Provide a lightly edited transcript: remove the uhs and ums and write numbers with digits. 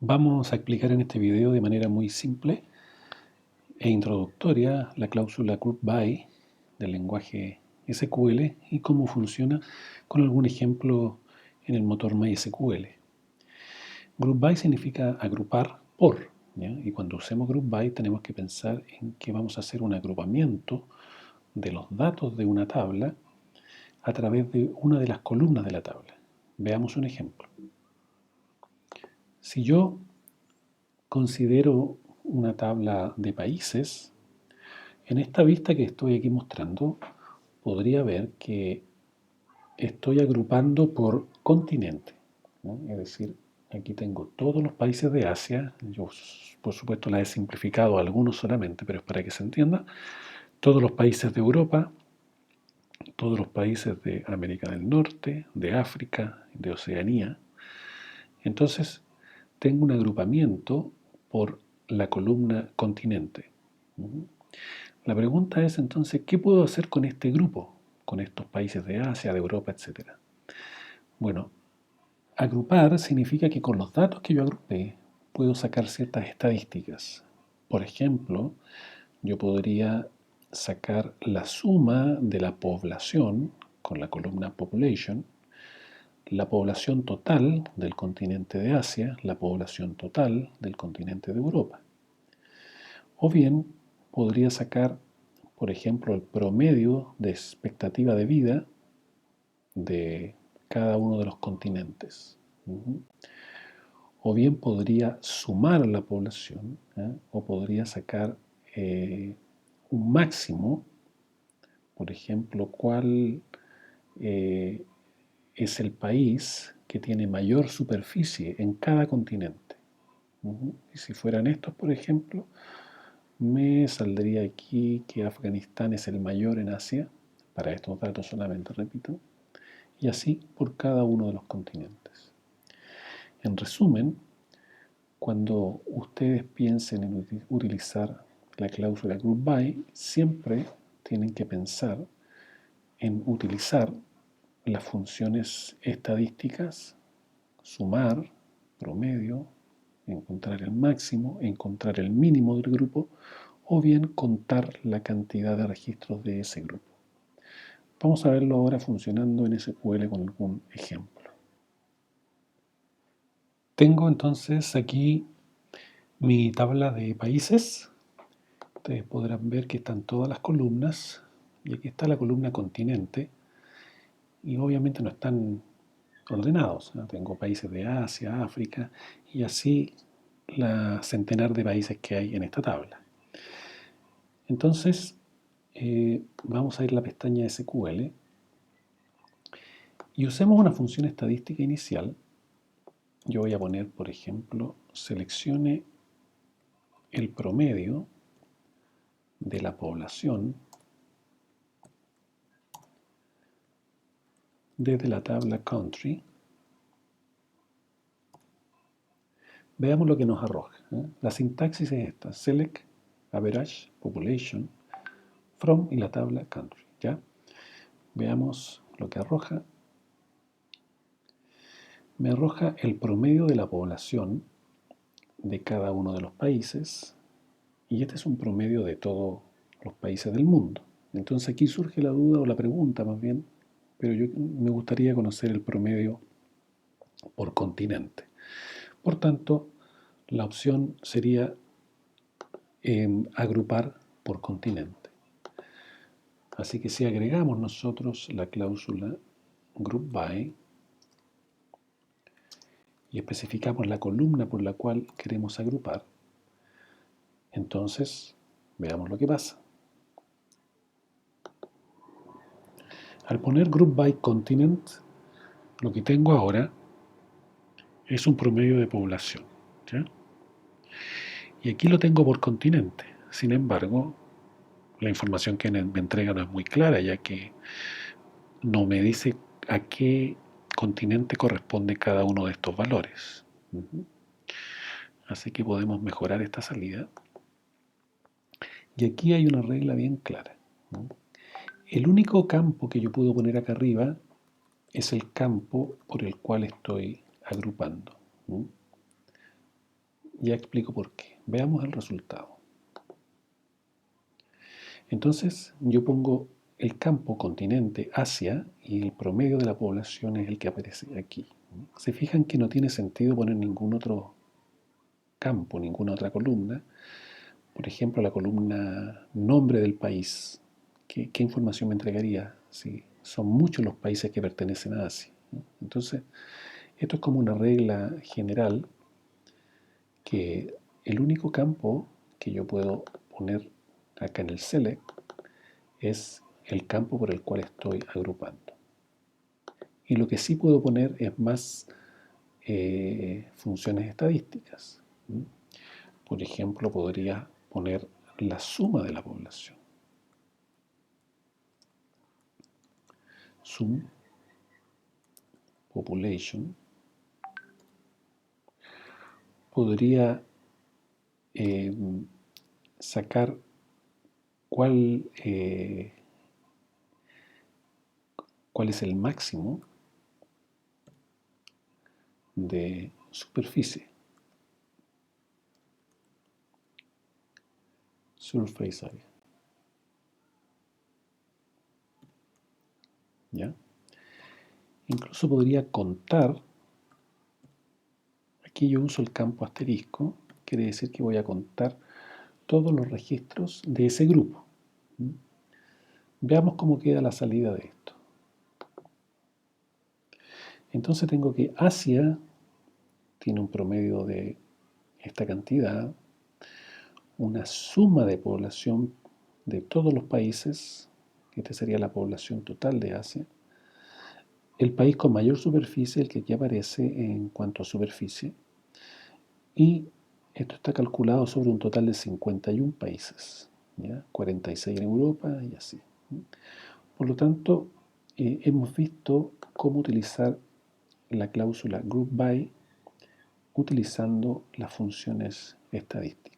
Vamos a explicar en este video de manera muy simple e introductoria la cláusula group by del lenguaje SQL y cómo funciona con algún ejemplo en el motor MySQL. Group by significa agrupar por, ¿ya? Y cuando usemos group by tenemos que pensar en que vamos a hacer un agrupamiento de los datos de una tabla a través de una de las columnas de la tabla. Veamos un ejemplo. Si yo considero una tabla de países, en esta vista que estoy aquí mostrando, podría ver que estoy agrupando por continente, ¿no? Es decir, aquí tengo todos los países de Asia. Yo, por supuesto, la he simplificado a algunos solamente, pero es para que se entienda. Todos los países de Europa, todos los países de América del Norte, de África, de Oceanía. Entonces, tengo un agrupamiento por la columna continente. La pregunta es entonces, ¿qué puedo hacer con este grupo? Con estos países de Asia, de Europa, etcétera. Bueno, agrupar significa que con los datos que yo agrupé puedo sacar ciertas estadísticas. Por ejemplo, yo podría sacar la suma de la población con la columna population, la población total del continente de Asia, la población total del continente de Europa. O bien podría sacar, por ejemplo, el promedio de expectativa de vida de cada uno de los continentes. O bien podría sumar la población, o podría sacar un máximo, por ejemplo, cuál es el país que tiene mayor superficie en cada continente. Y si fueran estos, por ejemplo, me saldría aquí que Afganistán es el mayor en Asia, para estos datos solamente, repito, y así por cada uno de los continentes. En resumen, cuando ustedes piensen en utilizar la cláusula group by, siempre tienen que pensar en utilizar las funciones estadísticas, sumar, promedio, encontrar el máximo, encontrar el mínimo del grupo, o bien contar la cantidad de registros de ese grupo. Vamos a verlo ahora funcionando en SQL con algún ejemplo. Tengo entonces aquí mi tabla de países. Ustedes podrán ver que están todas las columnas y aquí está la columna continente y obviamente no están ordenados, ¿no? Tengo países de Asia, África y así la centenar de países que hay en esta tabla. Entonces, vamos a ir a la pestaña SQL y usemos una función estadística inicial. Yo voy a poner, por ejemplo, seleccione el promedio de la población desde la tabla country. Veamos lo que nos arroja. La sintaxis es esta: select, average, population, from y la tabla country. ¿Ya? Veamos lo que arroja. Me arroja el promedio de la población de cada uno de los países y este es un promedio de todos los países del mundo. Entonces aquí surge la duda o la pregunta más bien, pero yo me gustaría conocer el promedio por continente. Por tanto, la opción sería agrupar por continente. Así que si agregamos nosotros la cláusula group by y especificamos la columna por la cual queremos agrupar, entonces veamos lo que pasa. Al poner group by continent, lo que tengo ahora es un promedio de población, ¿ya? Y aquí lo tengo por continente. Sin embargo, la información que me entrega no es muy clara, ya que no me dice a qué continente corresponde cada uno de estos valores. Así que podemos mejorar esta salida. Y aquí hay una regla bien clara, ¿no? El único campo que yo puedo poner acá arriba es el campo por el cual estoy agrupando, ¿no? Ya explico por qué. Veamos el resultado. Entonces yo pongo el campo continente Asia y el promedio de la población es el que aparece aquí. Se fijan que no tiene sentido poner ningún otro campo, ninguna otra columna. Por ejemplo, la columna nombre del país. ¿Qué información me entregaría si son muchos los países que pertenecen a Asia? Entonces, esto es como una regla general que el único campo que yo puedo poner acá en el select es el campo por el cual estoy agrupando. Y lo que sí puedo poner es más funciones estadísticas. Por ejemplo, podría poner la suma de la población. Sum population. Podría sacar cuál, cuál es el máximo de superficie. Surface area. ¿Ya? Incluso podría contar. Aquí yo uso el campo asterisco, quiere decir que voy a contar todos los registros de ese grupo. Veamos cómo queda la salida de esto. Entonces tengo que Asia tiene un promedio de esta cantidad, una suma de población de todos los países, esta sería la población total de Asia. El país con mayor superficie, el que aquí aparece en cuanto a superficie, y esto está calculado sobre un total de 51 países, ¿ya? 46 en Europa y así. Por lo tanto, hemos visto cómo utilizar la cláusula group by utilizando las funciones estadísticas.